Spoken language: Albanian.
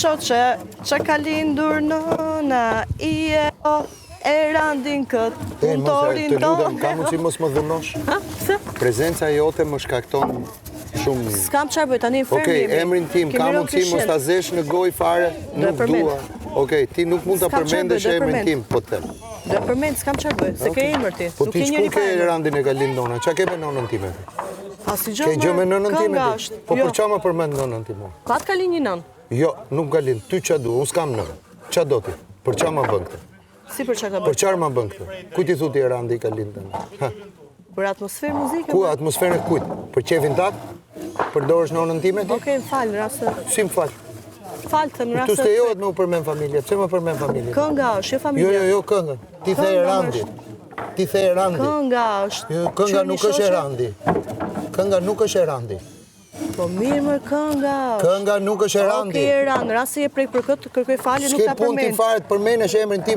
shoqe, që ka lindur nëna ije, Erandin këtë punëtorin Të lutem, tonë. ka mundësi mos më dhunosh? Ha? Pse? Prezenca jote më shkakton shumë... S'kam çfarë bëj, tani fermi. Okej, emrin tim, ka mundësi mos ta zesh në gojë fare, nuk dua. Okej, ti nuk mund ta përmendesh emrin tim, po të them. Do e përmend, s'kam çfarë bëj, se ke emër ti. Po Nuk ti ke çku njëri ke pa emër. Erandin e ka lind nona? Çka ke me nonën time? A si gjë? Ke gjë me nonën time? Kënga ti? është. Po Jo. për çfarë më përmend nonën time? Pat ka lind një nën. Jo, nuk ka lind. Ty ç'a du? Unë s'kam nënë. Ç'a do ti? Për çfarë më bën këtë? Si për çka ka Për bëj? çfarë më bën këtë? Kujt i thuti Erandi ka lind tani? Ha. Për atmosferë muzike. Ku atmosferën e kujt? Për qefin tat? Përdorësh nonën time ti? Okej, më fal, në rast se Si më fal? faltë në rast Tu se stejohet me u përmend familje. Pse më përmend familje? kënga është, jo familje. Jo, këngën. Ti the Erandi. Ti the Erandi. Kënga është. Jo, kënga Qyni nuk është shoqe? Erandi. Kënga nuk është Erandi. Po mirë më kënga është. Kënga nuk është Erandi. Okej, Erand, në rast se je prek për këtë, kërkoj falje, nuk S'ke ta pun ti përmend. fare të përmendesh emrin tim